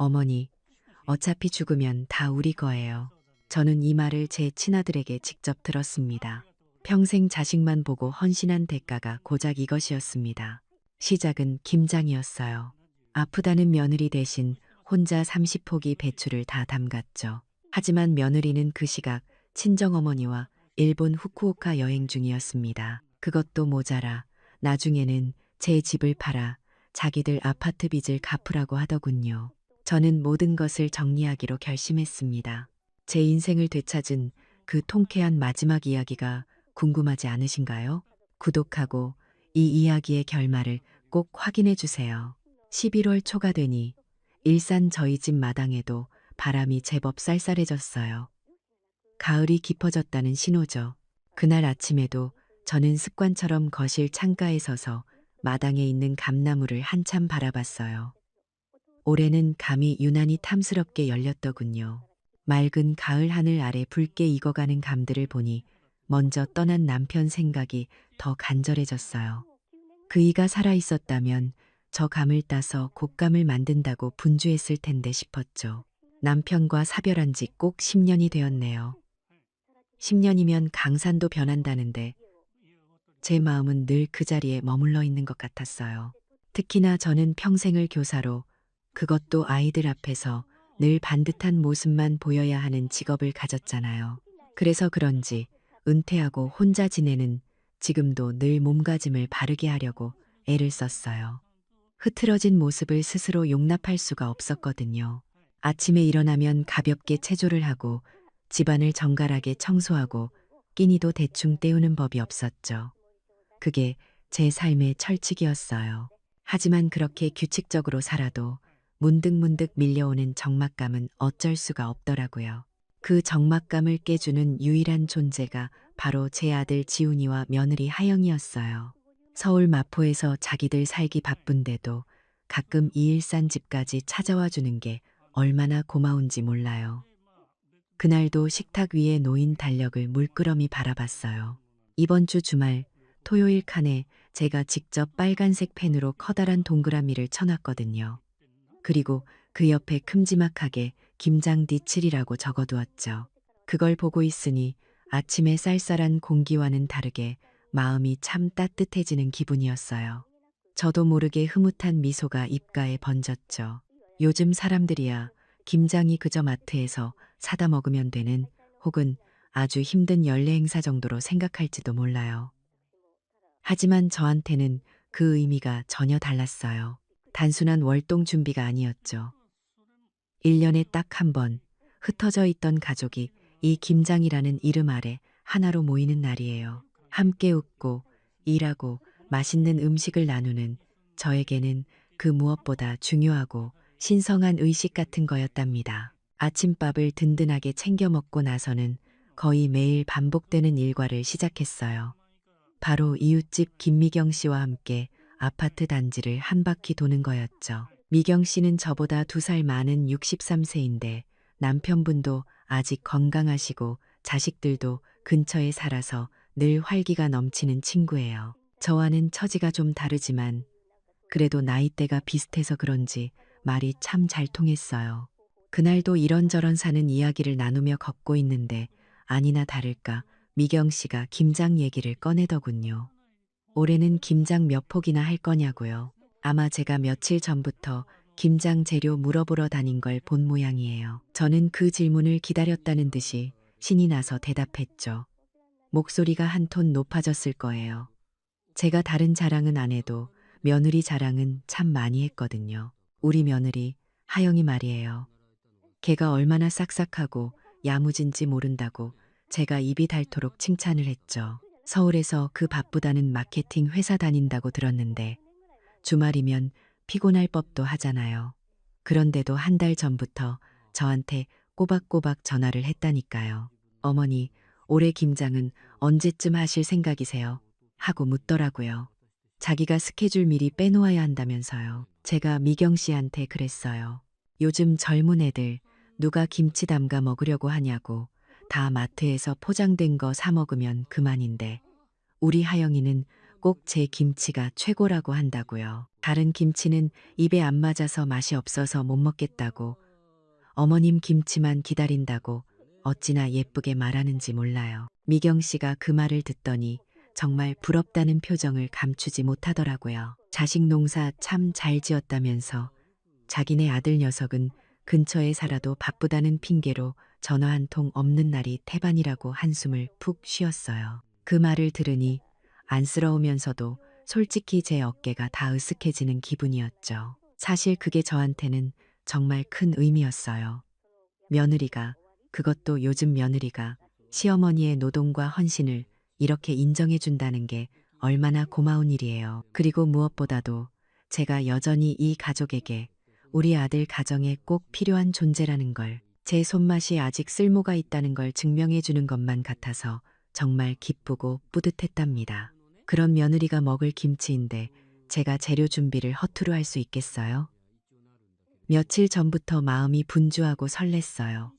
어머니, 어차피 죽으면 다 우리 거예요. 저는 이 말을 제 친아들에게 직접 들었습니다. 평생 자식만 보고 헌신한 대가가 고작 이것이었습니다. 시작은 김장이었어요. 아프다는 며느리 대신 혼자 30포기 배추를 다 담갔죠. 하지만 며느리는 그 시각 친정어머니와 일본 후쿠오카 여행 중이었습니다. 그것도 모자라 나중에는 제 집을 팔아 자기들 아파트 빚을 갚으라고 하더군요. 저는 모든 것을 정리하기로 결심했습니다. 제 인생을 되찾은 그 통쾌한 마지막 이야기가 궁금하지 않으신가요? 구독하고 이 이야기의 결말을 꼭 확인해 주세요. 11월 초가 되니 일산 저희 집 마당에도 바람이 제법 쌀쌀해졌어요. 가을이 깊어졌다는 신호죠. 그날 아침에도 저는 습관처럼 거실 창가에 서서 마당에 있는 감나무를 한참 바라봤어요. 올해는 감이 유난히 탐스럽게 열렸더군요. 맑은 가을 하늘 아래 붉게 익어가는 감들을 보니 먼저 떠난 남편 생각이 더 간절해졌어요. 그이가 살아있었다면 저 감을 따서 곶감을 만든다고 분주했을 텐데 싶었죠. 남편과 사별한 지 꼭 10년이 되었네요. 10년이면 강산도 변한다는데 제 마음은 늘 그 자리에 머물러 있는 것 같았어요. 특히나 저는 평생을 교사로, 그것도 아이들 앞에서 늘 반듯한 모습만 보여야 하는 직업을 가졌잖아요. 그래서 그런지 은퇴하고 혼자 지내는 지금도 늘 몸가짐을 바르게 하려고 애를 썼어요. 흐트러진 모습을 스스로 용납할 수가 없었거든요. 아침에 일어나면 가볍게 체조를 하고 집안을 정갈하게 청소하고 끼니도 대충 때우는 법이 없었죠. 그게 제 삶의 철칙이었어요. 하지만 그렇게 규칙적으로 살아도 문득문득 밀려오는 적막감은 어쩔 수가 없더라고요. 그 적막감을 깨주는 유일한 존재가 바로 제 아들 지훈이와 며느리 하영이었어요. 서울 마포에서 자기들 살기 바쁜데도 가끔 이 일산 집까지 찾아와 주는 게 얼마나 고마운지 몰라요. 그날도 식탁 위에 놓인 달력을 물끄러미 바라봤어요. 이번 주 주말 토요일 칸에 제가 직접 빨간색 펜으로 커다란 동그라미를 쳐놨거든요. 그리고 그 옆에 큼지막하게 김장 뒤칠이라고 적어두었죠. 그걸 보고 있으니 아침의 쌀쌀한 공기와는 다르게 마음이 참 따뜻해지는 기분이었어요. 저도 모르게 흐뭇한 미소가 입가에 번졌죠. 요즘 사람들이야 김장이 그저 마트에서 사다 먹으면 되는, 혹은 아주 힘든 연례 행사 정도로 생각할지도 몰라요. 하지만 저한테는 그 의미가 전혀 달랐어요. 단순한 월동 준비가 아니었죠. 1년에 딱 한 번 흩어져 있던 가족이 이 김장이라는 이름 아래 하나로 모이는 날이에요. 함께 웃고 일하고 맛있는 음식을 나누는, 저에게는 그 무엇보다 중요하고 신성한 의식 같은 거였답니다. 아침밥을 든든하게 챙겨 먹고 나서는 거의 매일 반복되는 일과를 시작했어요. 바로 이웃집 김미경 씨와 함께 아파트 단지를 한 바퀴 도는 거였죠. 미경 씨는 저보다 2살 많은 63세인데 남편분도 아직 건강하시고 자식들도 근처에 살아서 늘 활기가 넘치는 친구예요. 저와는 처지가 좀 다르지만 그래도 나이대가 비슷해서 그런지 말이 참 잘 통했어요. 그날도 이런저런 사는 이야기를 나누며 걷고 있는데 아니나 다를까 미경 씨가 김장 얘기를 꺼내더군요. 올해는 김장 몇 포기나 할 거냐고요. 아마 제가 며칠 전부터 김장 재료 물어보러 다닌 걸 본 모양이에요. 저는 그 질문을 기다렸다는 듯이 신이 나서 대답했죠. 목소리가 한 톤 높아졌을 거예요. 제가 다른 자랑은 안 해도 며느리 자랑은 참 많이 했거든요. 우리 며느리 하영이 말이에요. 걔가 얼마나 싹싹하고 야무진지 모른다고 제가 입이 닳도록 칭찬을 했죠. 서울에서 그 바쁘다는 마케팅 회사 다닌다고 들었는데 주말이면 피곤할 법도 하잖아요. 그런데도 한 달 전부터 저한테 꼬박꼬박 전화를 했다니까요. 어머니, 올해 김장은 언제쯤 하실 생각이세요? 하고 묻더라고요. 자기가 스케줄 미리 빼놓아야 한다면서요. 제가 미경 씨한테 그랬어요. 요즘 젊은 애들 누가 김치 담가 먹으려고 하냐고, 다 마트에서 포장된 거 사 먹으면 그만인데 우리 하영이는 꼭 제 김치가 최고라고 한다고요. 다른 김치는 입에 안 맞아서 맛이 없어서 못 먹겠다고, 어머님 김치만 기다린다고 어찌나 예쁘게 말하는지 몰라요. 미경 씨가 그 말을 듣더니 정말 부럽다는 표정을 감추지 못하더라고요. 자식 농사 참 잘 지었다면서 자기네 아들 녀석은 근처에 살아도 바쁘다는 핑계로 전화 한 통 없는 날이 태반이라고 한숨을 푹 쉬었어요. 그 말을 들으니 안쓰러우면서도 솔직히 제 어깨가 다 으쓱해지는 기분이었죠. 사실 그게 저한테는 정말 큰 의미였어요. 며느리가, 그것도 요즘 며느리가 시어머니의 노동과 헌신을 이렇게 인정해준다는 게 얼마나 고마운 일이에요. 그리고 무엇보다도 제가 여전히 이 가족에게, 우리 아들 가정에 꼭 필요한 존재라는 걸, 제 손맛이 아직 쓸모가 있다는 걸 증명해 주는 것만 같아서 정말 기쁘고 뿌듯했답니다. 그런 며느리가 먹을 김치인데 제가 재료 준비를 허투루 할 수 있겠어요? 며칠 전부터 마음이 분주하고 설렜어요.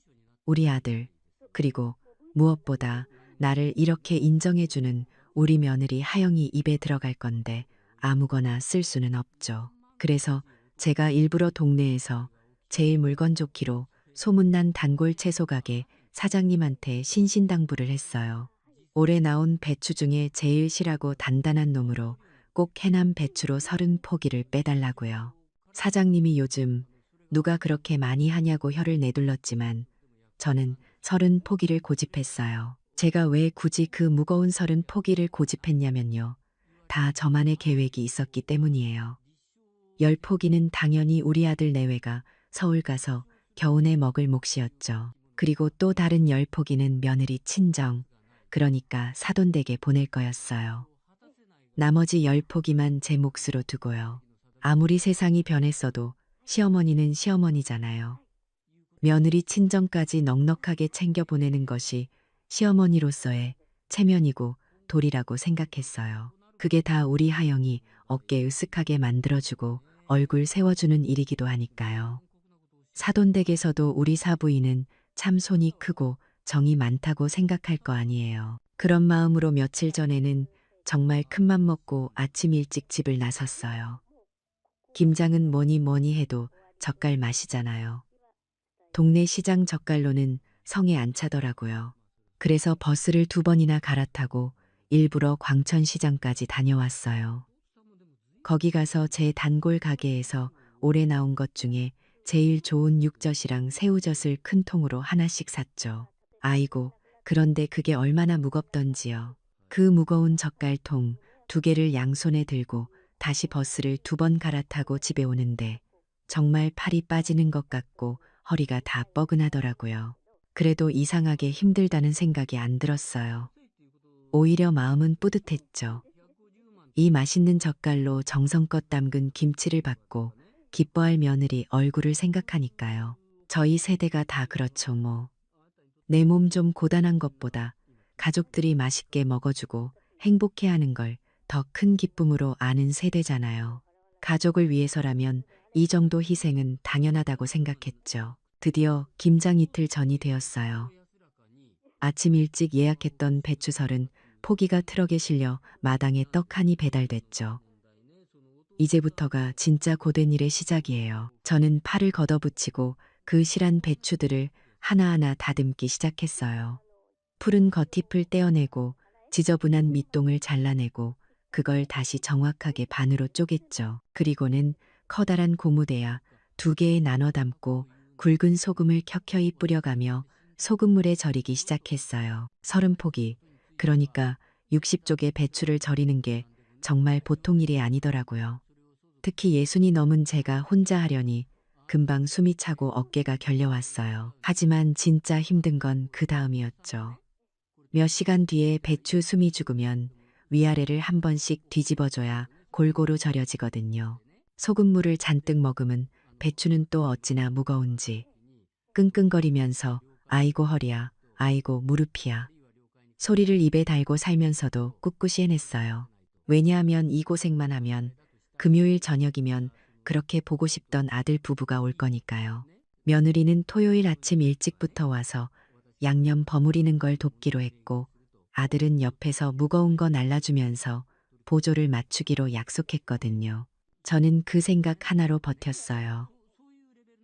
우리 아들, 그리고 무엇보다 나를 이렇게 인정해주는 우리 며느리 하영이 입에 들어갈 건데 아무거나 쓸 수는 없죠. 그래서 제가 일부러 동네에서 제일 물건 좋기로 소문난 단골 채소 가게 사장님한테 신신당부를 했어요. 올해 나온 배추 중에 제일 실하고 단단한 놈으로 꼭 해남 배추로 30포기를 빼달라고요. 사장님이 요즘 누가 그렇게 많이 하냐고 혀를 내둘렀지만 저는 30포기를 고집했어요. 제가 왜 굳이 그 무거운 30포기를 고집했냐면요. 다 저만의 계획이 있었기 때문이에요. 10포기는 당연히 우리 아들 내외가 서울 가서 겨우내 먹을 몫이었죠. 그리고 또 다른 10포기는 며느리 친정, 그러니까 사돈댁에 보낼 거였어요. 나머지 10포기만 제 몫으로 두고요. 아무리 세상이 변했어도 시어머니는 시어머니잖아요. 며느리 친정까지 넉넉하게 챙겨 보내는 것이 시어머니로서의 체면이고 도리라고 생각했어요. 그게 다 우리 하영이 어깨 으쓱하게 만들어주고 얼굴 세워주는 일이기도 하니까요. 사돈댁에서도 우리 사부인은 참 손이 크고 정이 많다고 생각할 거 아니에요. 그런 마음으로 며칠 전에는 정말 큰맘 먹고 아침 일찍 집을 나섰어요. 김장은 뭐니 뭐니 해도 젓갈 맛이잖아요. 동네 시장 젓갈로는 성에 안 차더라고요. 그래서 버스를 2번이나 갈아타고 일부러 광천시장까지 다녀왔어요. 거기 가서 제 단골 가게에서 올해 나온 것 중에 제일 좋은 육젓이랑 새우젓을 큰 통으로 하나씩 샀죠. 아이고, 그런데 그게 얼마나 무겁던지요. 그 무거운 젓갈통 2개를 양손에 들고 다시 버스를 2번 갈아타고 집에 오는데 정말 팔이 빠지는 것 같고 허리가 다 뻐근하더라고요. 그래도 이상하게 힘들다는 생각이 안 들었어요. 오히려 마음은 뿌듯했죠. 이 맛있는 젓갈로 정성껏 담근 김치를 받고 기뻐할 며느리 얼굴을 생각하니까요. 저희 세대가 다 그렇죠 뭐. 내 몸 좀 고단한 것보다 가족들이 맛있게 먹어주고 행복해하는 걸 더 큰 기쁨으로 아는 세대잖아요. 가족을 위해서라면 이 정도 희생은 당연하다고 생각했죠. 드디어 김장 이틀 전이 되었어요. 아침 일찍 예약했던 배추설은 포기가 트럭에 실려 마당에 떡하니 배달됐죠. 이제부터가 진짜 고된 일의 시작이에요. 저는 팔을 걷어붙이고 그 실한 배추들을 하나하나 다듬기 시작했어요. 푸른 겉잎을 떼어내고 지저분한 밑동을 잘라내고 그걸 다시 정확하게 반으로 쪼갰죠. 그리고는 커다란 고무대야 2개에 나눠 담고 굵은 소금을 켜켜이 뿌려가며 소금물에 절이기 시작했어요. 30포기, 그러니까 60쪽의 배추를 절이는 게 정말 보통 일이 아니더라고요. 특히 60이 넘은 제가 혼자 하려니 금방 숨이 차고 어깨가 결려왔어요. 하지만 진짜 힘든 건 그 다음이었죠. 몇 시간 뒤에 배추 숨이 죽으면 위아래를 한 번씩 뒤집어줘야 골고루 절여지거든요. 소금물을 잔뜩 머금은 배추는 또 어찌나 무거운지 끙끙거리면서 아이고 허리야, 아이고 무릎이야 소리를 입에 달고 살면서도 꿋꿋이 해냈어요. 왜냐하면 이 고생만 하면 금요일 저녁이면 그렇게 보고 싶던 아들 부부가 올 거니까요. 며느리는 토요일 아침 일찍부터 와서 양념 버무리는 걸 돕기로 했고 아들은 옆에서 무거운 거 날라주면서 보조를 맞추기로 약속했거든요. 저는 그 생각 하나로 버텼어요.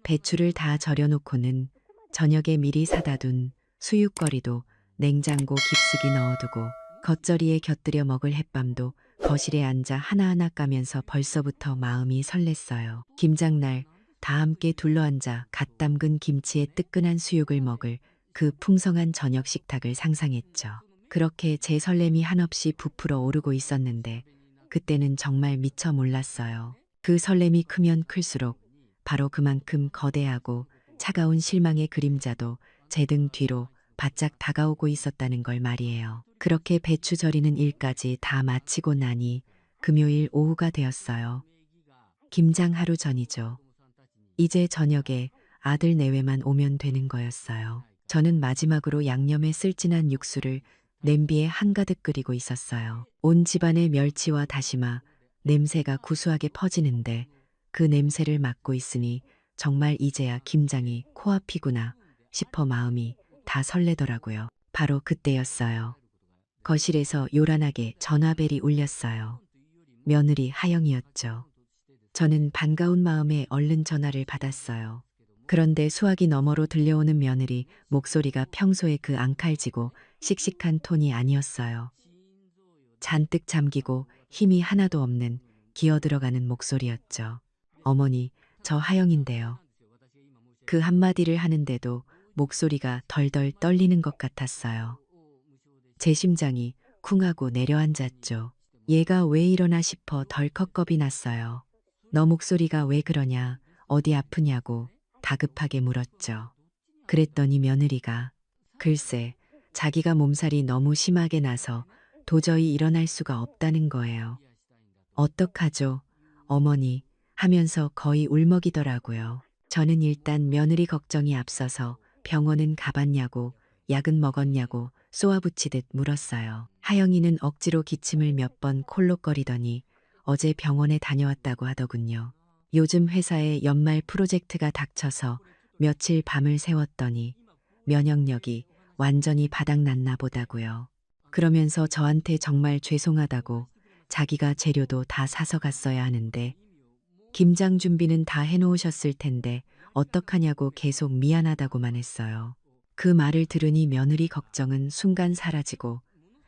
배추를 다 절여놓고는 저녁에 미리 사다 둔 수육거리도 냉장고 깊숙이 넣어두고 겉절이에 곁들여 먹을 햇밤도 거실에 앉아 하나하나 까면서 벌써부터 마음이 설렜어요. 김장날 다 함께 둘러앉아 갓 담근 김치에 뜨끈한 수육을 먹을 그 풍성한 저녁 식탁을 상상했죠. 그렇게 제 설렘이 한없이 부풀어 오르고 있었는데 그때는 정말 미처 몰랐어요. 그 설렘이 크면 클수록 바로 그만큼 거대하고 차가운 실망의 그림자도 제 등 뒤로 바짝 다가오고 있었다는 걸 말이에요. 그렇게 배추 절이는 일까지 다 마치고 나니 금요일 오후가 되었어요. 김장 하루 전이죠. 이제 저녁에 아들 내외만 오면 되는 거였어요. 저는 마지막으로 양념에 쓸진한 육수를 냄비에 한가득 끓이고 있었어요. 온 집안의 멸치와 다시마, 냄새가 구수하게 퍼지는데 그 냄새를 맡고 있으니 정말 이제야 김장이 코앞이구나 싶어 마음이 다 설레더라고요. 바로 그때였어요. 거실에서 요란하게 전화벨이 울렸어요. 며느리 하영이었죠. 저는 반가운 마음에 얼른 전화를 받았어요. 그런데 수화기 너머로 들려오는 며느리 목소리가 평소의 그 앙칼지고 씩씩한 톤이 아니었어요. 잔뜩 잠기고 힘이 하나도 없는 기어들어가는 목소리였죠. 어머니, 저 하영인데요. 그 한마디를 하는데도 목소리가 덜덜 떨리는 것 같았어요. 제 심장이 쿵하고 내려앉았죠. 얘가 왜 이러나 싶어 덜컥 겁이 났어요. 너 목소리가 왜 그러냐, 어디 아프냐고 다급하게 물었죠. 그랬더니 며느리가 글쎄, 자기가 몸살이 너무 심하게 나서 도저히 일어날 수가 없다는 거예요. 어떡하죠, 어머니 하면서 거의 울먹이더라고요. 저는 일단 며느리 걱정이 앞서서 병원은 가봤냐고, 약은 먹었냐고 쏘아붙이듯 물었어요. 하영이는 억지로 기침을 몇 번 콜록거리더니 어제 병원에 다녀왔다고 하더군요. 요즘 회사에 연말 프로젝트가 닥쳐서 며칠 밤을 새웠더니 면역력이 완전히 바닥났나 보다고요. 그러면서 저한테 정말 죄송하다고 자기가 재료도 다 사서 갔어야 하는데 김장 준비는 다 해놓으셨을 텐데 어떡하냐고 계속 미안하다고만 했어요. 그 말을 들으니 며느리 걱정은 순간 사라지고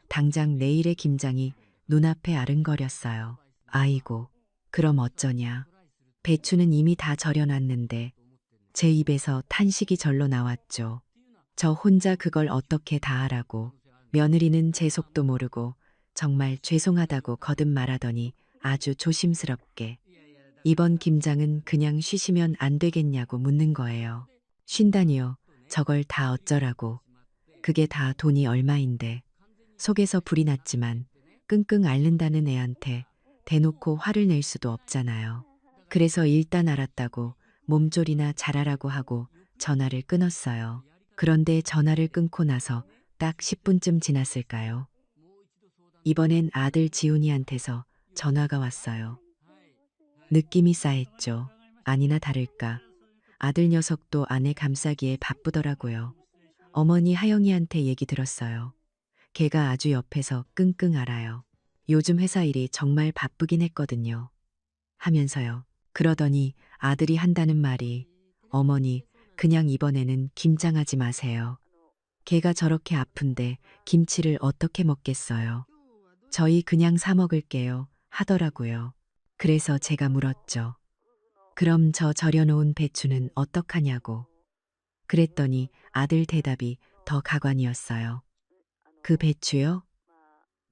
당장 내일의 김장이 눈앞에 아른거렸어요. 아이고, 그럼 어쩌냐. 배추는 이미 다 절여놨는데 제 입에서 탄식이 절로 나왔죠. 저 혼자 그걸 어떻게 다 하라고. 며느리는 제 속도 모르고 정말 죄송하다고 거듭 말하더니 아주 조심스럽게 이번 김장은 그냥 쉬시면 안 되겠냐고 묻는 거예요. 쉰다니요. 저걸 다 어쩌라고. 그게 다 돈이 얼마인데. 속에서 불이 났지만 끙끙 앓는다는 애한테 대놓고 화를 낼 수도 없잖아요. 그래서 일단 알았다고 몸조리나 잘하라고 하고 전화를 끊었어요. 그런데 전화를 끊고 나서 딱 10분쯤 지났을까요? 이번엔 아들 지훈이한테서 전화가 왔어요. 느낌이 싸했죠. 아니나 다를까. 아들 녀석도 아내 감싸기에 바쁘더라고요. 어머니 하영이한테 얘기 들었어요. 걔가 아주 옆에서 끙끙 앓아요. 요즘 회사 일이 정말 바쁘긴 했거든요. 하면서요. 그러더니 아들이 한다는 말이 어머니, 그냥 이번에는 김장하지 마세요. 걔가 저렇게 아픈데 김치를 어떻게 먹겠어요. 저희 그냥 사 먹을게요. 하더라고요. 그래서 제가 물었죠. 그럼 저 절여놓은 배추는 어떡하냐고. 그랬더니 아들 대답이 더 가관이었어요. 그 배추요?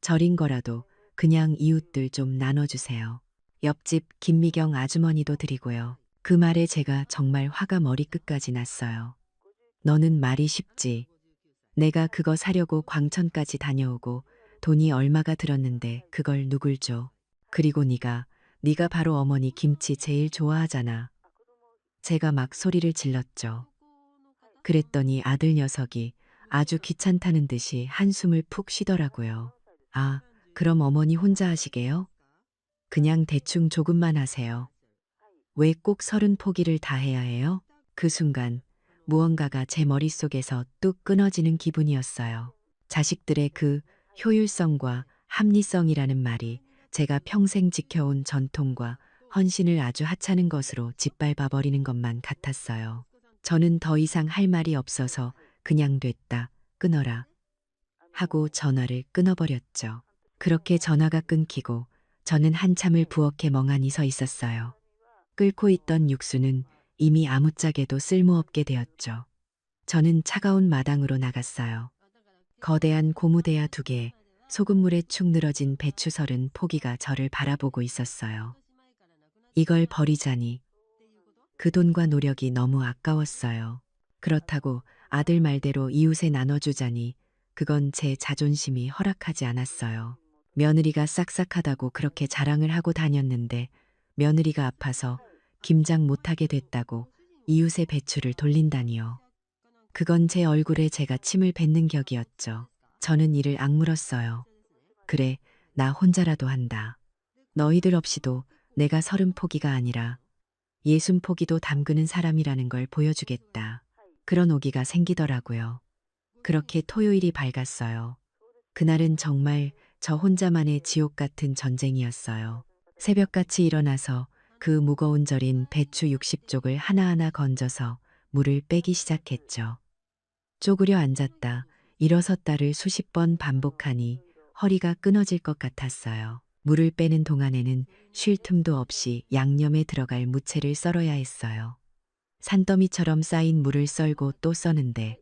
절인 거라도 그냥 이웃들 좀 나눠주세요. 옆집 김미경 아주머니도 드리고요. 그 말에 제가 정말 화가 머리끝까지 났어요. 너는 말이 쉽지. 내가 그거 사려고 광천까지 다녀오고 돈이 얼마가 들었는데 그걸 누굴 줘. 그리고 네가 바로 어머니 김치 제일 좋아하잖아. 제가 막 소리를 질렀죠. 그랬더니 아들 녀석이 아주 귀찮다는 듯이 한숨을 푹 쉬더라고요. 아, 그럼 어머니 혼자 하시게요? 그냥 대충 조금만 하세요. 왜 꼭 30포기를 다 해야 해요? 그 순간 무언가가 제 머릿속에서 뚝 끊어지는 기분이었어요. 자식들의 그 효율성과 합리성이라는 말이 제가 평생 지켜온 전통과 헌신을 아주 하찮은 것으로 짓밟아 버리는 것만 같았어요. 저는 더 이상 할 말이 없어서 그냥 됐다, 끊어라 하고 전화를 끊어버렸죠. 그렇게 전화가 끊기고 저는 한참을 부엌에 멍하니 서 있었어요. 끓고 있던 육수는 이미 아무짝에도 쓸모없게 되었죠. 저는 차가운 마당으로 나갔어요. 거대한 고무대야 2개, 소금물에 축 늘어진 배추설은 포기가 저를 바라보고 있었어요. 이걸 버리자니 그 돈과 노력이 너무 아까웠어요. 그렇다고 아들 말대로 이웃에 나눠주자니 그건 제 자존심이 허락하지 않았어요. 며느리가 싹싹하다고 그렇게 자랑을 하고 다녔는데 며느리가 아파서 김장 못하게 됐다고 이웃의 배추를 돌린다니요. 그건 제 얼굴에 제가 침을 뱉는 격이었죠. 저는 이를 악물었어요. 그래, 나 혼자라도 한다. 너희들 없이도 내가 30포기가 아니라 60포기도 담그는 사람이라는 걸 보여주겠다. 그런 오기가 생기더라고요. 그렇게 토요일이 밝았어요. 그날은 정말 저 혼자만의 지옥 같은 전쟁이었어요. 새벽같이 일어나서 그 무거운 절인 배추 60쪽을 하나하나 건져서 물을 빼기 시작했죠. 쪼그려 앉았다, 일어섰다를 수십 번 반복하니 허리가 끊어질 것 같았어요. 물을 빼는 동안에는 쉴 틈도 없이 양념에 들어갈 무채를 썰어야 했어요. 산더미처럼 쌓인 물을 썰고 또 써는데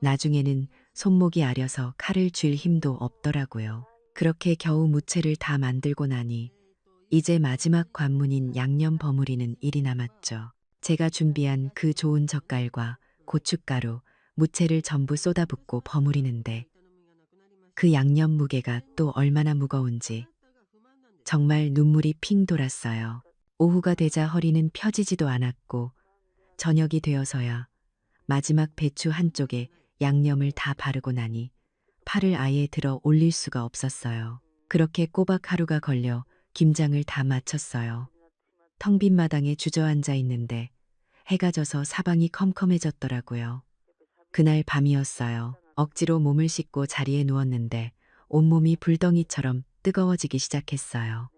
나중에는 손목이 아려서 칼을 쥘 힘도 없더라고요. 그렇게 겨우 무채를 다 만들고 나니 이제 마지막 관문인 양념 버무리는 일이 남았죠. 제가 준비한 그 좋은 젓갈과 고춧가루, 무채를 전부 쏟아붓고 버무리는데 그 양념 무게가 또 얼마나 무거운지 정말 눈물이 핑 돌았어요. 오후가 되자 허리는 펴지지도 않았고 저녁이 되어서야 마지막 배추 한쪽에 양념을 다 바르고 나니 팔을 아예 들어 올릴 수가 없었어요. 그렇게 꼬박 하루가 걸려 김장을 다 마쳤어요. 텅 빈 마당에 주저앉아 있는데 해가 져서 사방이 컴컴해졌더라고요. 그날 밤이었어요. 억지로 몸을 씻고 자리에 누웠는데 온몸이 불덩이처럼 뜨거워지기 시작했어요.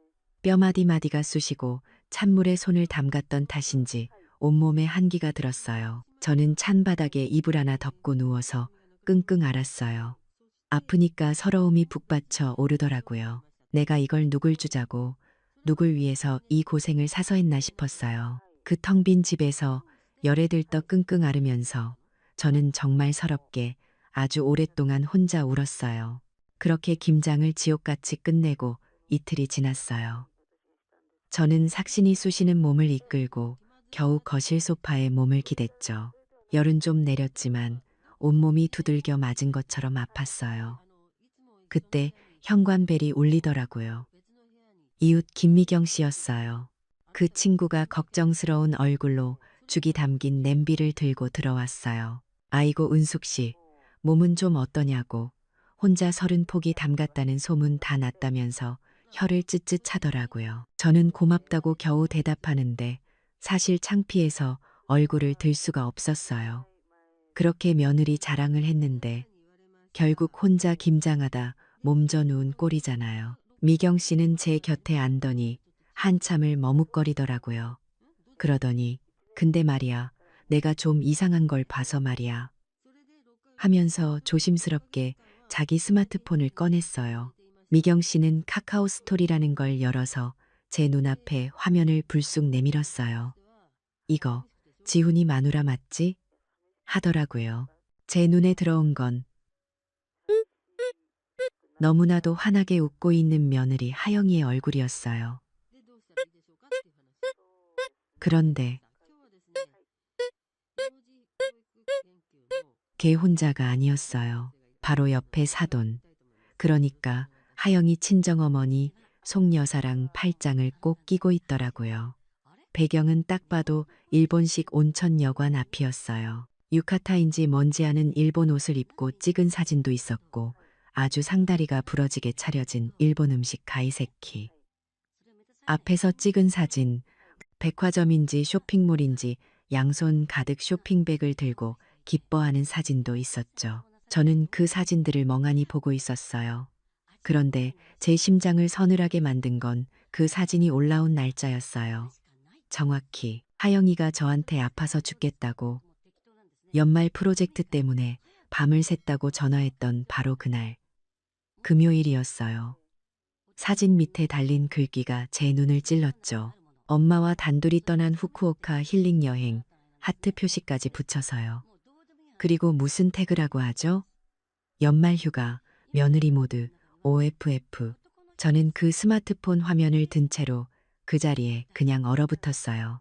뼈 마디마디가 쑤시고 찬물에 손을 담갔던 탓인지 온몸에 한기가 들었어요. 저는 찬 바닥에 이불 하나 덮고 누워서 끙끙 앓았어요. 아프니까 서러움이 북받쳐 오르더라고요. 내가 이걸 누굴 주자고, 누굴 위해서 이 고생을 사서 했나 싶었어요. 그 텅 빈 집에서 열에 들떠 끙끙 앓으면서 저는 정말 서럽게 아주 오랫동안 혼자 울었어요. 그렇게 김장을 지옥같이 끝내고 이틀이 지났어요. 저는 삭신이 쑤시는 몸을 이끌고 겨우 거실 소파에 몸을 기댔죠. 열은 좀 내렸지만 온몸이 두들겨 맞은 것처럼 아팠어요. 그때 현관벨이 울리더라고요. 이웃 김미경 씨였어요. 그 친구가 걱정스러운 얼굴로 죽이 담긴 냄비를 들고 들어왔어요. 아이고 은숙 씨, 몸은 좀 어떠냐고. 혼자 30포기 담갔다는 소문 다 났다면서 혀를 쯧쯧 차더라고요. 저는 고맙다고 겨우 대답하는데 사실 창피해서 얼굴을 들 수가 없었어요. 그렇게 며느리 자랑을 했는데 결국 혼자 김장하다 몸져 누운 꼴이잖아요. 미경 씨는 제 곁에 앉더니 한참을 머뭇거리더라고요. 그러더니 근데 말이야, 내가 좀 이상한 걸 봐서 말이야 하면서 조심스럽게 자기 스마트폰을 꺼냈어요. 미경 씨는 카카오 스토리라는 걸 열어서 제 눈앞에 화면을 불쑥 내밀었어요. 이거 지훈이 마누라 맞지? 하더라고요. 제 눈에 들어온 건 너무나도 환하게 웃고 있는 며느리 하영이의 얼굴이었어요. 그런데 걔 혼자가 아니었어요. 바로 옆에 사돈, 그러니까 하영이 친정어머니 송여사랑 팔짱을 꼭 끼고 있더라고요. 배경은 딱 봐도 일본식 온천 여관 앞이었어요. 유카타인지 뭔지 아는 일본 옷을 입고 찍은 사진도 있었고 아주 상다리가 부러지게 차려진 일본 음식 가이세키. 앞에서 찍은 사진, 백화점인지 쇼핑몰인지 양손 가득 쇼핑백을 들고 기뻐하는 사진도 있었죠. 저는 그 사진들을 멍하니 보고 있었어요. 그런데 제 심장을 서늘하게 만든 건 그 사진이 올라온 날짜였어요. 정확히 하영이가 저한테 아파서 죽겠다고 연말 프로젝트 때문에 밤을 샜다고 전화했던 바로 그날 금요일이었어요. 사진 밑에 달린 글귀가 제 눈을 찔렀죠. 엄마와 단둘이 떠난 후쿠오카 힐링 여행, 하트 표시까지 붙여서요. 그리고 무슨 태그라고 하죠? 연말 휴가, 며느리 모드, OFF. 저는 그 스마트폰 화면을 든 채로 그 자리에 그냥 얼어붙었어요.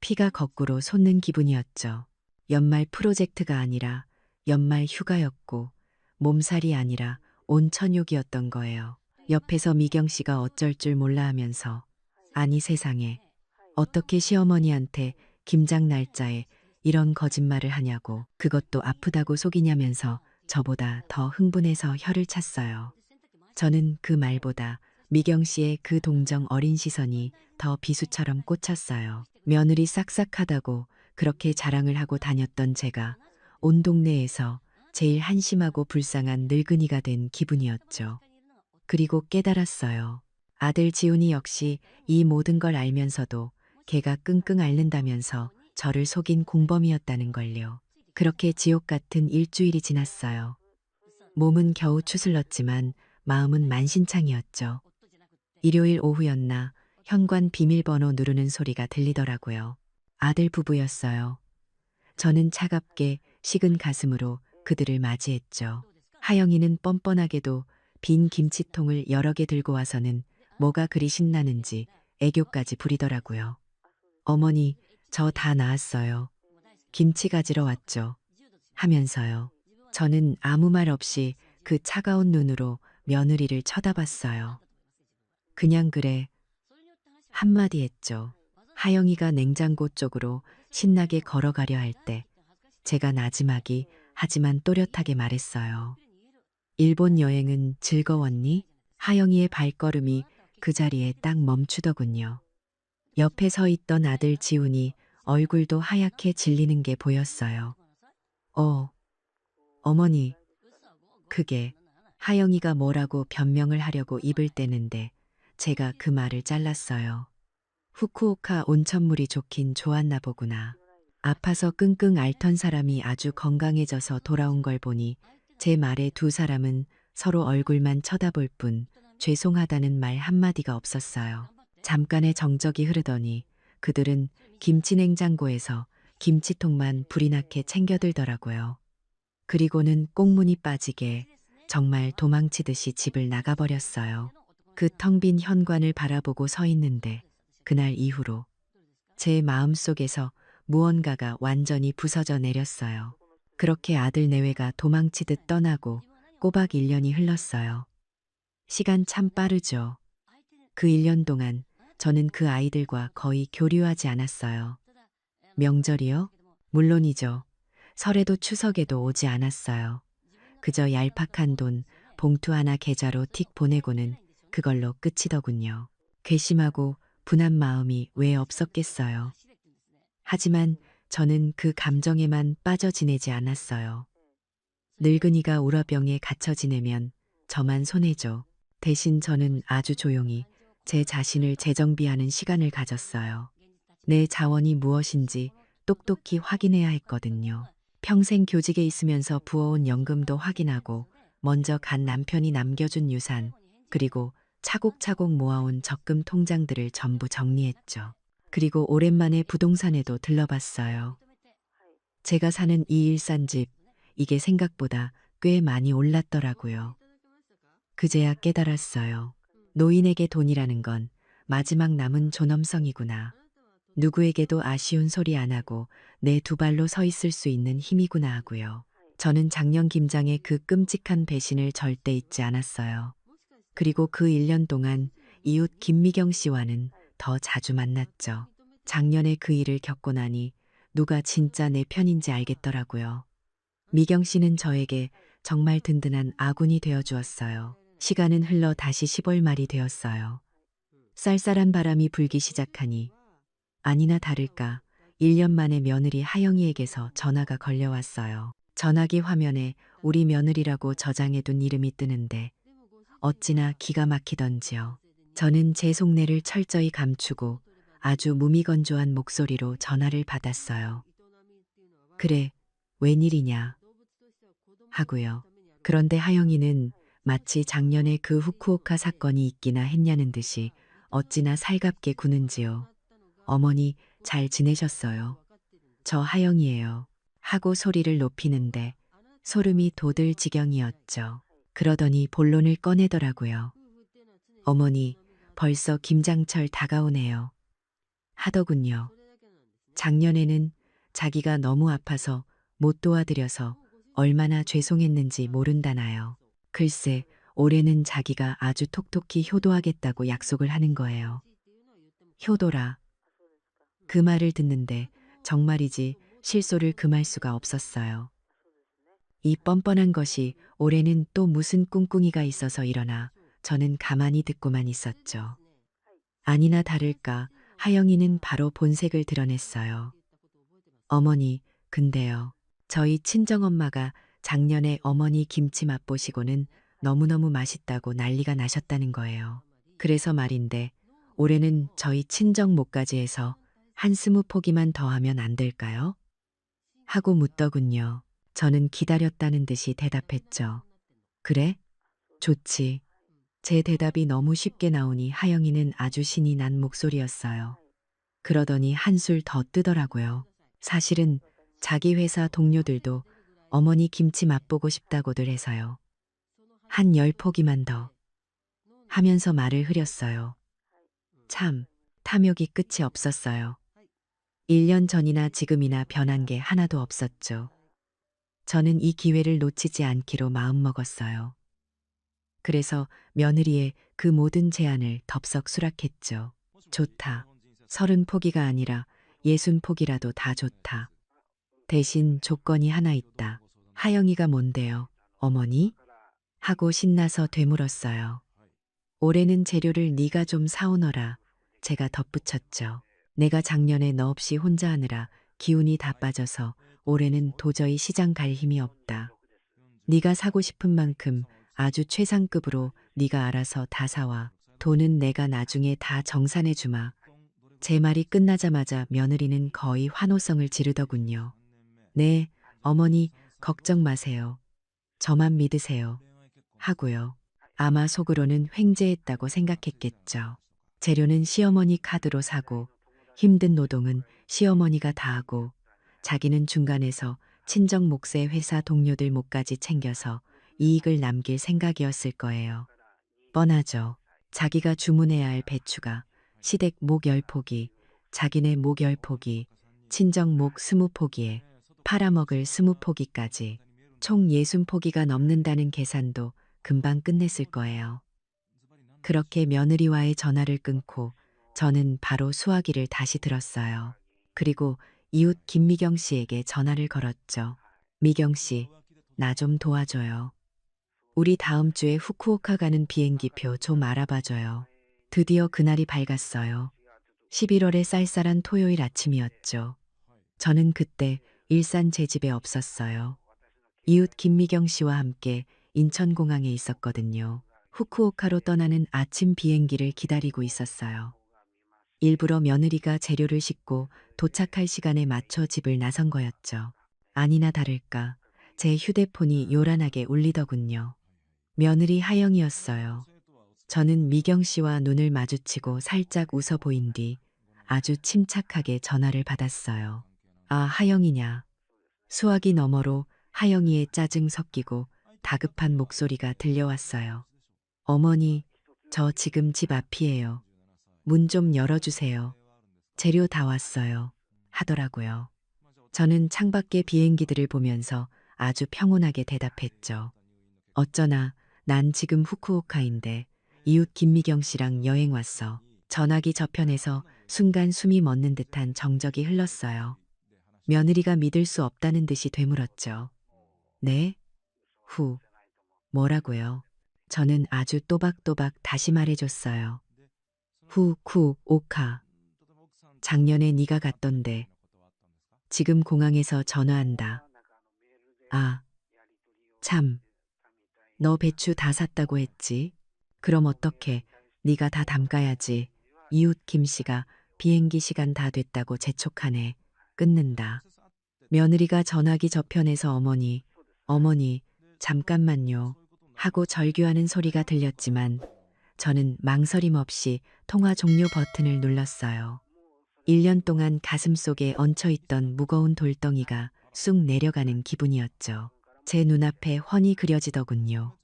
피가 거꾸로 솟는 기분이었죠. 연말 프로젝트가 아니라 연말 휴가였고 몸살이 아니라 온천욕이었던 거예요. 옆에서 미경 씨가 어쩔 줄 몰라 하면서 아니 세상에 어떻게 시어머니한테 김장 날짜에 이런 거짓말을 하냐고 그것도 아프다고 속이냐면서 저보다 더 흥분해서 혀를 찼어요. 저는 그 말보다 미경 씨의 그 동정 어린 시선이 더 비수처럼 꽂혔어요. 며느리 싹싹하다고 그렇게 자랑을 하고 다녔던 제가 온 동네에서 제일 한심하고 불쌍한 늙은이가 된 기분이었죠. 그리고 깨달았어요. 아들 지훈이 역시 이 모든 걸 알면서도 걔가 끙끙 앓는다면서 저를 속인 공범이었다는 걸요. 그렇게 지옥 같은 일주일이 지났어요. 몸은 겨우 추슬렀지만 마음은 만신창이었죠. 일요일 오후였나 현관 비밀번호 누르는 소리가 들리더라고요. 아들 부부였어요. 저는 차갑게 식은 가슴으로 그들을 맞이했죠. 하영이는 뻔뻔하게도 빈 김치통을 여러 개 들고 와서는 뭐가 그리 신나는지 애교까지 부리더라고요. 어머니, 저 다 나았어요. 김치 가지러 왔죠. 하면서요. 저는 아무 말 없이 그 차가운 눈으로 며느리를 쳐다봤어요. 그냥 그래. 한마디 했죠. 하영이가 냉장고 쪽으로 신나게 걸어가려 할 때 제가 나지막이 하지만 또렷하게 말했어요. 일본 여행은 즐거웠니? 하영이의 발걸음이 그 자리에 딱 멈추더군요. 옆에 서 있던 아들 지훈이 얼굴도 하얗게 질리는 게 보였어요. 어머니, 그게 하영이가 뭐라고 변명을 하려고 입을 떼는데 제가 그 말을 잘랐어요. 후쿠오카 온천물이 좋긴 좋았나 보구나. 아파서 끙끙 앓던 사람이 아주 건강해져서 돌아온 걸 보니 제 말에 두 사람은 서로 얼굴만 쳐다볼 뿐 죄송하다는 말 한마디가 없었어요. 잠깐의 정적이 흐르더니 그들은 김치냉장고에서 김치통만 불이 나게 챙겨들더라고요. 그리고는 꽁무니 빠지게 정말 도망치듯이 집을 나가버렸어요. 그 텅 빈 현관을 바라보고 서 있는데 그날 이후로 제 마음속에서 무언가가 완전히 부서져 내렸어요. 그렇게 아들 내외가 도망치듯 떠나고 꼬박 1년이 흘렀어요. 시간 참 빠르죠. 그 1년 동안 저는 그 아이들과 거의 교류하지 않았어요. 명절이요? 물론이죠. 설에도 추석에도 오지 않았어요. 그저 얄팍한 돈, 봉투 하나 계좌로 틱 보내고는 그걸로 끝이더군요. 괘씸하고 분한 마음이 왜 없었겠어요. 하지만 저는 그 감정에만 빠져 지내지 않았어요. 늙은이가 우라병에 갇혀 지내면 저만 손해죠. 대신 저는 아주 조용히 제 자신을 재정비하는 시간을 가졌어요. 내 자원이 무엇인지 똑똑히 확인해야 했거든요. 평생 교직에 있으면서 부어온 연금도 확인하고 먼저 간 남편이 남겨준 유산, 그리고 차곡차곡 모아온 적금 통장들을 전부 정리했죠. 그리고 오랜만에 부동산에도 들러봤어요. 제가 사는 이 일산집, 이게 생각보다 꽤 많이 올랐더라고요. 그제야 깨달았어요. 노인에게 돈이라는 건 마지막 남은 존엄성이구나. 누구에게도 아쉬운 소리 안 하고 내 두 발로 서 있을 수 있는 힘이구나 하고요. 저는 작년 김장의 그 끔찍한 배신을 절대 잊지 않았어요. 그리고 그 1년 동안 이웃 김미경 씨와는 더 자주 만났죠. 작년에 그 일을 겪고 나니 누가 진짜 내 편인지 알겠더라고요. 미경 씨는 저에게 정말 든든한 아군이 되어 주었어요. 시간은 흘러 다시 10월 말이 되었어요. 쌀쌀한 바람이 불기 시작하니 아니나 다를까 1년 만에 며느리 하영이에게서 전화가 걸려왔어요. 전화기 화면에 우리 며느리라고 저장해둔 이름이 뜨는데 어찌나 기가 막히던지요. 저는 제 속내를 철저히 감추고 아주 무미건조한 목소리로 전화를 받았어요. 그래, 웬일이냐 하고요. 그런데 하영이는 마치 작년에 그 후쿠오카 사건이 있기나 했냐는 듯이 어찌나 살갑게 구는지요. 어머니 잘 지내셨어요? 저 하영이에요. 하고 소리를 높이는데 소름이 돋을 지경이었죠. 그러더니 본론을 꺼내더라고요. 어머니, 벌써 김장철 다가오네요. 하더군요. 작년에는 자기가 너무 아파서 못 도와드려서 얼마나 죄송했는지 모른다나요. 글쎄, 올해는 자기가 아주 톡톡히 효도하겠다고 약속을 하는 거예요. 효도라. 그 말을 듣는데 정말이지 실소를 금할 수가 없었어요. 이 뻔뻔한 것이 올해는 또 무슨 꿍꿍이가 있어서 일어나 저는 가만히 듣고만 있었죠. 아니나 다를까 하영이는 바로 본색을 드러냈어요. 어머니, 근데요. 저희 친정엄마가 작년에 어머니 김치 맛보시고는 너무너무 맛있다고 난리가 나셨다는 거예요. 그래서 말인데 올해는 저희 친정 몫까지 해서 한 20포기만 더 하면 안 될까요? 하고 묻더군요. 저는 기다렸다는 듯이 대답했죠. 그래? 좋지. 제 대답이 너무 쉽게 나오니 하영이는 아주 신이 난 목소리였어요. 그러더니 한술 더 뜨더라고요. 사실은 자기 회사 동료들도 어머니 김치 맛보고 싶다고들 해서요. 한 10포기만 더 하면서 말을 흐렸어요. 참, 탐욕이 끝이 없었어요. 1년 전이나 지금이나 변한 게 하나도 없었죠. 저는 이 기회를 놓치지 않기로 마음먹었어요. 그래서 며느리의 그 모든 제안을 덥석 수락했죠. 좋다. 30포기가 아니라 60포기라도 다 좋다. 대신 조건이 하나 있다. 하영이가 뭔데요? 어머니? 하고 신나서 되물었어요. 올해는 재료를 네가 좀 사오너라. 제가 덧붙였죠. 내가 작년에 너 없이 혼자 하느라 기운이 다 빠져서 올해는 도저히 시장 갈 힘이 없다. 네가 사고 싶은 만큼 아주 최상급으로 네가 알아서 다 사와. 돈은 내가 나중에 다 정산해 주마. 제 말이 끝나자마자 며느리는 거의 환호성을 지르더군요. 네, 어머니 걱정 마세요. 저만 믿으세요. 하고요. 아마 속으로는 횡재했다고 생각했겠죠. 재료는 시어머니 카드로 사고 힘든 노동은 시어머니가 다 하고 자기는 중간에서 친정 몫의 회사 동료들 몫까지 챙겨서 이익을 남길 생각이었을 거예요. 뻔하죠. 자기가 주문해야 할 배추가 시댁 목 10포기, 자기네 목 10포기, 친정 목 20포기에 팔아먹을 20포기까지 총 60포기가 넘는다는 계산도 금방 끝냈을 거예요. 그렇게 며느리와의 전화를 끊고 저는 바로 수화기를 다시 들었어요. 그리고 이웃 김미경 씨에게 전화를 걸었죠. 미경 씨, 나 좀 도와줘요. 우리 다음 주에 후쿠오카 가는 비행기표 좀 알아봐줘요. 드디어 그날이 밝았어요. 11월의 쌀쌀한 토요일 아침이었죠. 저는 그때 일산 제 집에 없었어요. 이웃 김미경 씨와 함께 인천공항에 있었거든요. 후쿠오카로 떠나는 아침 비행기를 기다리고 있었어요. 일부러 며느리가 재료를 싣고 도착할 시간에 맞춰 집을 나선 거였죠. 아니나 다를까 제 휴대폰이 요란하게 울리더군요. 며느리 하영이었어요. 저는 미경 씨와 눈을 마주치고 살짝 웃어 보인 뒤 아주 침착하게 전화를 받았어요. 아, 하영이냐. 수화기 너머로 하영이의 짜증 섞이고 다급한 목소리가 들려왔어요. 어머니, 저 지금 집 앞이에요. 문 좀 열어주세요. 재료 다 왔어요. 하더라고요. 저는 창밖의 비행기들을 보면서 아주 평온하게 대답했죠. 어쩌나 난 지금 후쿠오카인데 이웃 김미경 씨랑 여행 왔어. 전화기 저편에서 순간 숨이 멎는 듯한 정적이 흘렀어요. 며느리가 믿을 수 없다는 듯이 되물었죠. 네? 뭐라고요? 저는 아주 또박또박 다시 말해줬어요. 후쿠오카. 작년에 네가 갔던데. 지금 공항에서 전화한다. 아, 참. 너 배추 다 샀다고 했지? 그럼 어떡해. 네가 다 담가야지. 이웃 김 씨가 비행기 시간 다 됐다고 재촉하네. 끊는다. 며느리가 전화기 저편에서 어머니, 잠깐만요. 하고 절규하는 소리가 들렸지만 저는 망설임 없이 통화 종료 버튼을 눌렀어요. 1년 동안 가슴속에 얹혀있던 무거운 돌덩이가 쑥 내려가는 기분이었죠. 제 눈앞에 훤히 그려지더군요.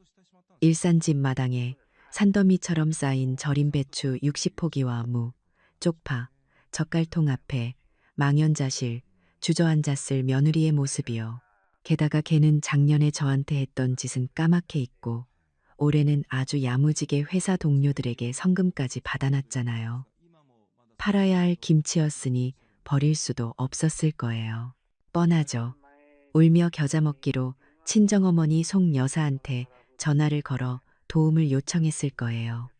일산집 마당에 산더미처럼 쌓인 절임 배추 60포기와 무, 쪽파, 젓갈통 앞에 망연자실 주저앉았을 며느리의 모습이요. 게다가 걔는 작년에 저한테 했던 짓은 까맣게 잊고 올해는 아주 야무지게 회사 동료들에게 성금까지 받아놨잖아요. 팔아야 할 김치였으니 버릴 수도 없었을 거예요. 뻔하죠. 울며 겨자 먹기로 친정어머니 송 여사한테 전화를 걸어 도움을 요청했을 거예요.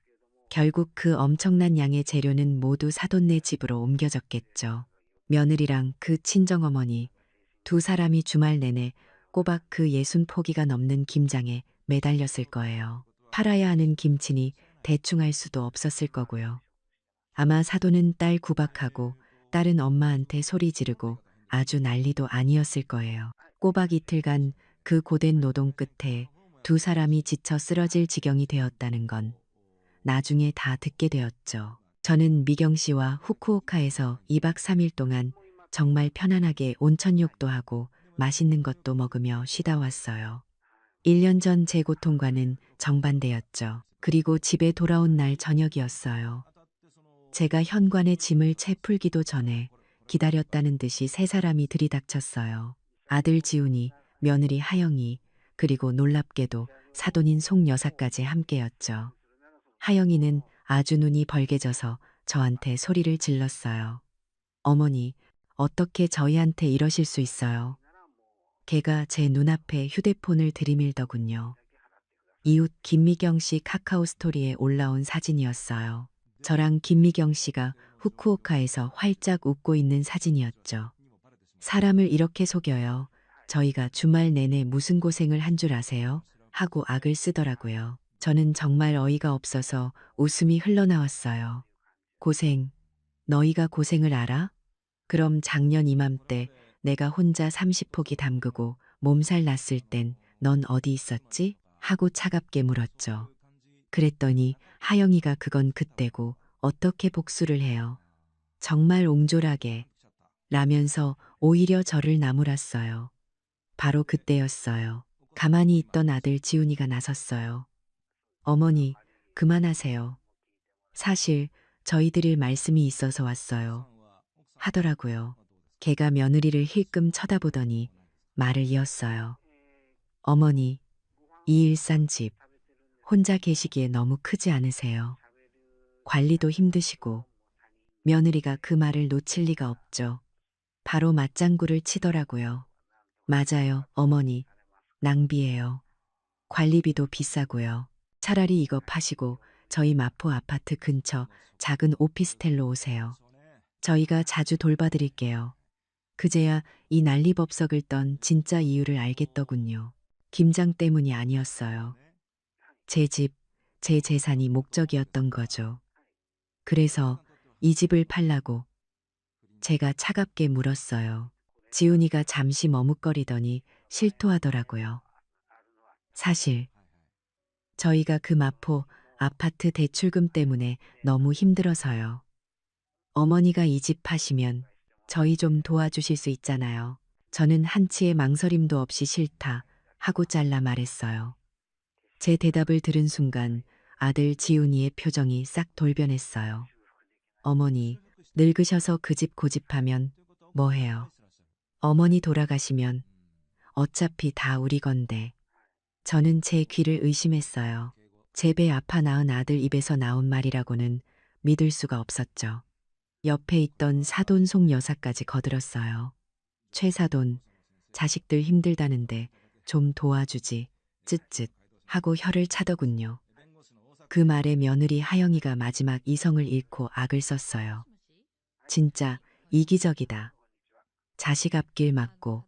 결국 그 엄청난 양의 재료는 모두 사돈네 집으로 옮겨졌겠죠. 며느리랑 그 친정어머니 두 사람이 주말 내내 꼬박 그 60포기가 넘는 김장에 매달렸을 거예요. 팔아야 하는 김치니 대충 할 수도 없었을 거고요. 아마 사돈은 딸 구박하고 딸은 엄마한테 소리 지르고 아주 난리도 아니었을 거예요. 꼬박 이틀간 그 고된 노동 끝에 두 사람이 지쳐 쓰러질 지경이 되었다는 건 나중에 다 듣게 되었죠. 저는 미경 씨와 후쿠오카에서 2박 3일 동안 정말 편안하게 온천욕도 하고 맛있는 것도 먹으며 쉬다 왔어요. 1년 전 제 고통과는 정반대였죠. 그리고 집에 돌아온 날 저녁이었어요. 제가 현관에 짐을 채 풀기도 전에 기다렸다는 듯이 세 사람이 들이닥쳤어요. 아들 지훈이, 며느리 하영이, 그리고 놀랍게도 사돈인 송 여사까지 함께였죠. 하영이는 아주 눈이 벌개져서 저한테 소리를 질렀어요. 어머니, 어떻게 저희한테 이러실 수 있어요? 걔가 제 눈앞에 휴대폰을 들이밀더군요. 이웃 김미경 씨 카카오 스토리에 올라온 사진이었어요. 저랑 김미경 씨가 후쿠오카에서 활짝 웃고 있는 사진이었죠. 사람을 이렇게 속여요. 저희가 주말 내내 무슨 고생을 한 줄 아세요? 하고 악을 쓰더라고요. 저는 정말 어이가 없어서 웃음이 흘러나왔어요. 고생, 너희가 고생을 알아? 그럼 작년 이맘때 내가 혼자 30포기 담그고 몸살 났을 땐 넌 어디 있었지? 하고 차갑게 물었죠. 그랬더니 하영이가 그건 그때고 어떻게 복수를 해요. 정말 옹졸하게 라면서 오히려 저를 나무랐어요. 바로 그때였어요. 가만히 있던 아들 지훈이가 나섰어요. 어머니, 그만하세요. 사실 저희 드릴 말씀이 있어서 왔어요. 하더라고요. 걔가 며느리를 힐끔 쳐다보더니 말을 이었어요. 어머니, 이 일산 집 혼자 계시기에 너무 크지 않으세요? 관리도 힘드시고 며느리가 그 말을 놓칠 리가 없죠. 바로 맞장구를 치더라고요. 맞아요, 어머니. 낭비예요. 관리비도 비싸고요. 차라리 이거 파시고 저희 마포 아파트 근처 작은 오피스텔로 오세요. 저희가 자주 돌봐드릴게요. 그제야 이 난리법석을 떤 진짜 이유를 알겠더군요. 김장 때문이 아니었어요. 제 집, 제 재산이 목적이었던 거죠. 그래서 이 집을 팔라고 제가 차갑게 물었어요. 지훈이가 잠시 머뭇거리더니 실토하더라고요. 사실 저희가 그 마포 아파트 대출금 때문에 너무 힘들어서요. 어머니가 이 집 파시면 저희 좀 도와주실 수 있잖아요. 저는 한치의 망설임도 없이 싫다 하고 잘라 말했어요. 제 대답을 들은 순간 아들 지훈이의 표정이 싹 돌변했어요. 어머니, 늙으셔서 그 집 고집하면 뭐 해요? 어머니 돌아가시면 어차피 다 우리 건데. 저는 제 귀를 의심했어요. 제 배 아파 낳은 아들 입에서 나온 말이라고는 믿을 수가 없었죠. 옆에 있던 사돈 송 여사까지 거들었어요. 최사돈, 자식들 힘들다는데 좀 도와주지, 쯧쯧 하고 혀를 차더군요. 그 말에 며느리 하영이가 마지막 이성을 잃고 악을 썼어요. 진짜 이기적이다. 자식 앞길 막고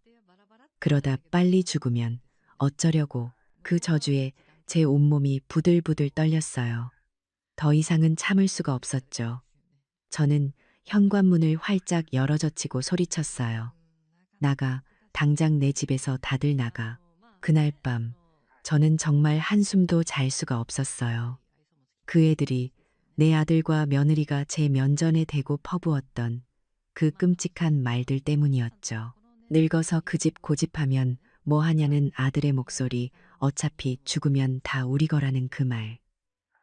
그러다 빨리 죽으면 어쩌려고. 그 저주에 제 온몸이 부들부들 떨렸어요. 더 이상은 참을 수가 없었죠. 저는 현관문을 활짝 열어젖히고 소리쳤어요. 나가, 당장 내 집에서 다들 나가. 그날 밤, 저는 정말 한숨도 잘 수가 없었어요. 그 애들이, 내 아들과 며느리가 제 면전에 대고 퍼부었던 그 끔찍한 말들 때문이었죠. 늙어서 그 집 고집하면 뭐 하냐는 아들의 목소리, 어차피 죽으면 다 우리 거라는 그 말.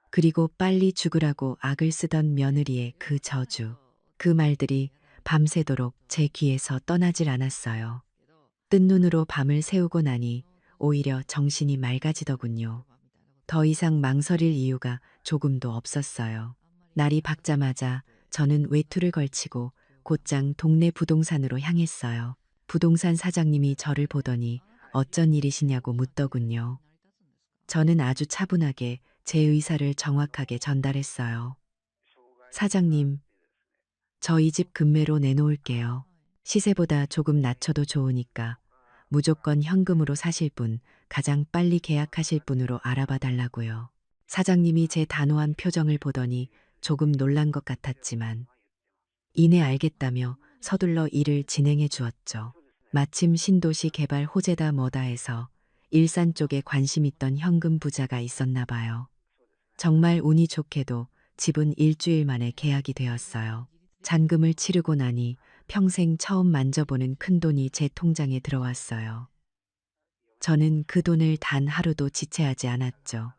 그리고 빨리 죽으라고 악을 쓰던 며느리의 그 저주. 그 말들이 밤새도록 제 귀에서 떠나질 않았어요. 뜬 눈으로 밤을 새우고 나니 오히려 정신이 맑아지더군요. 더 이상 망설일 이유가 조금도 없었어요. 날이 밝자마자 저는 외투를 걸치고 곧장 동네 부동산으로 향했어요. 부동산 사장님이 저를 보더니 어쩐 일이시냐고 묻더군요. 저는 아주 차분하게 제 의사를 정확하게 전달했어요. 사장님, 저희 집 금매로 내놓을게요. 시세보다 조금 낮춰도 좋으니까 무조건 현금으로 사실 분, 가장 빨리 계약하실 분으로 알아봐 달라고요. 사장님이 제 단호한 표정을 보더니 조금 놀란 것 같았지만 이내 알겠다며 서둘러 일을 진행해 주었죠. 마침 신도시 개발 호재다 뭐다 해서 일산 쪽에 관심 있던 현금 부자가 있었나 봐요. 정말 운이 좋게도 집은 일주일 만에 계약이 되었어요. 잔금을 치르고 나니 평생 처음 만져보는 큰돈이 제 통장에 들어왔어요. 저는 그 돈을 단 하루도 지체하지 않았죠.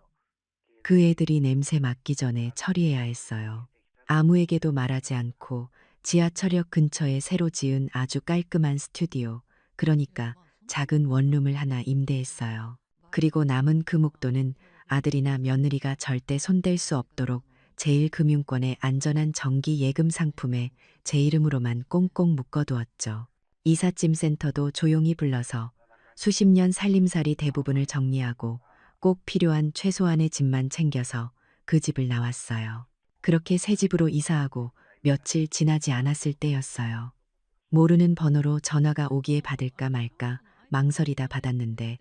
그 애들이 냄새 맡기 전에 처리해야 했어요. 아무에게도 말하지 않고 지하철역 근처에 새로 지은 아주 깔끔한 스튜디오, 그러니까 작은 원룸을 하나 임대했어요. 그리고 남은 그 목돈은 아들이나 며느리가 절대 손댈 수 없도록 제1금융권의 안전한 정기 예금 상품에 제 이름으로만 꽁꽁 묶어두었죠. 이삿짐 센터도 조용히 불러서 수십 년 살림살이 대부분을 정리하고 꼭 필요한 최소한의 짐만 챙겨서 그 집을 나왔어요. 그렇게 새 집으로 이사하고 며칠 지나지 않았을 때였어요. 모르는 번호로 전화가 오기에 받을까 말까 망설이다 받았는데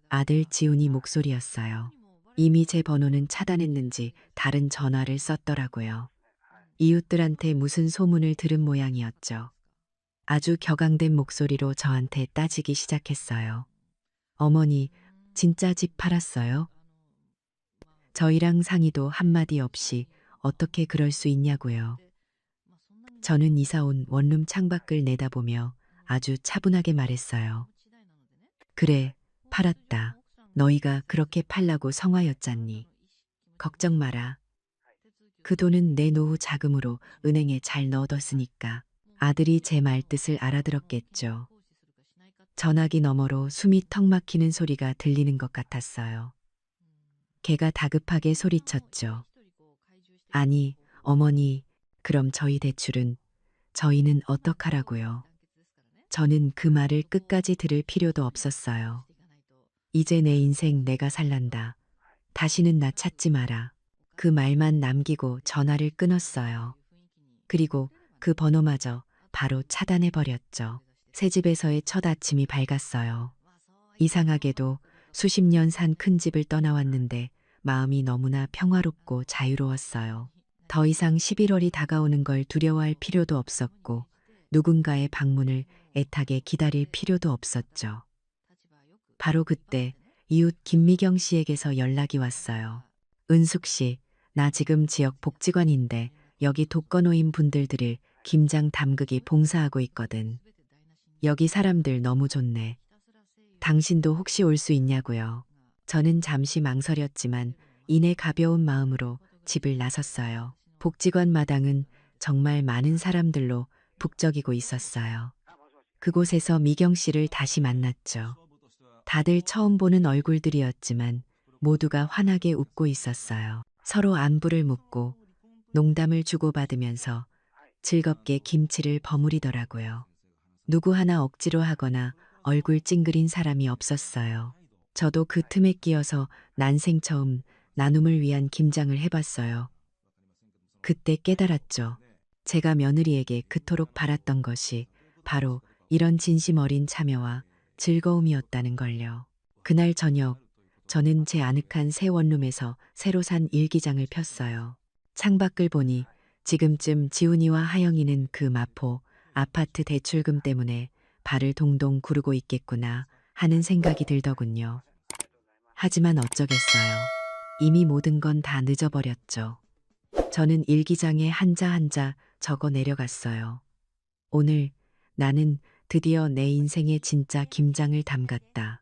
아들 지훈이 목소리였어요. 이미 제 번호는 차단했는지 다른 전화를 썼더라고요. 이웃들한테 무슨 소문을 들은 모양이었죠. 아주 격앙된 목소리로 저한테 따지기 시작했어요. 어머니, 진짜 집 팔았어요? 저희랑 상의도 한마디 없이 어떻게 그럴 수 있냐고요. 저는 이사 온 원룸 창밖을 내다보며 아주 차분하게 말했어요. 그래, 팔았다. 너희가 그렇게 팔라고 성화였잖니. 걱정 마라. 그 돈은 내 노후 자금으로 은행에 잘 넣어뒀으니까. 아들이 제 말뜻을 알아들었겠죠. 전화기 너머로 숨이 턱 막히는 소리가 들리는 것 같았어요. 걔가 다급하게 소리쳤죠. 아니, 어머니, 그럼 저희 대출은, 저희는 어떡하라고요. 저는 그 말을 끝까지 들을 필요도 없었어요. 이제 내 인생 내가 살란다. 다시는 나 찾지 마라. 그 말만 남기고 전화를 끊었어요. 그리고 그 번호마저 바로 차단해버렸죠. 새 집에서의 첫 아침이 밝았어요. 이상하게도 수십 년 산 큰 집을 떠나왔는데 마음이 너무나 평화롭고 자유로웠어요. 더 이상 11월이 다가오는 걸 두려워할 필요도 없었고 누군가의 방문을 애타게 기다릴 필요도 없었죠. 바로 그때 이웃 김미경 씨에게서 연락이 왔어요. 은숙 씨, 나 지금 지역 복지관인데 여기 독거노인 분들을 김장 담그기 봉사하고 있거든. 여기 사람들 너무 좋네. 당신도 혹시 올 수 있냐고요. 저는 잠시 망설였지만 이내 가벼운 마음으로 집을 나섰어요. 복지관 마당은 정말 많은 사람들로 북적이고 있었어요. 그곳에서 미경 씨를 다시 만났죠. 다들 처음 보는 얼굴들이었지만 모두가 환하게 웃고 있었어요. 서로 안부를 묻고 농담을 주고받으면서 즐겁게 김치를 버무리더라고요. 누구 하나 억지로 하거나 얼굴 찡그린 사람이 없었어요. 저도 그 틈에 끼어서 난생 처음 나눔을 위한 김장을 해봤어요. 그때 깨달았죠. 제가 며느리에게 그토록 바랐던 것이 바로 이런 진심 어린 참여와 즐거움이었다는 걸요. 그날 저녁 저는 제 아늑한 새 원룸에서 새로 산 일기장을 폈어요. 창밖을 보니 지금쯤 지훈이와 하영이는 그 마포 아파트 대출금 때문에 발을 동동 구르고 있겠구나 하는 생각이 들더군요. 하지만 어쩌겠어요. 이미 모든 건 다 늦어버렸죠. 저는 일기장에 한자 한자 적어 내려갔어요. 오늘 나는 드디어 내 인생의 진짜 김장을 담갔다.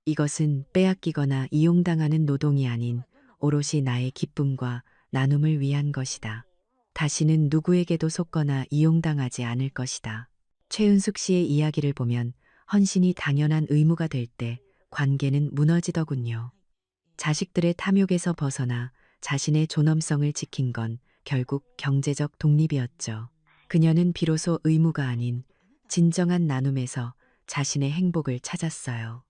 이것은 빼앗기거나 이용당하는 노동이 아닌 오롯이 나의 기쁨과 나눔을 위한 것이다. 다시는 누구에게도 속거나 이용당하지 않을 것이다. 최은숙 씨의 이야기를 보면 헌신이 당연한 의무가 될 때 관계는 무너지더군요. 자식들의 탐욕에서 벗어나 자신의 존엄성을 지킨 건 결국 경제적 독립이었죠. 그녀는 비로소 의무가 아닌 진정한 나눔에서 자신의 행복을 찾았어요.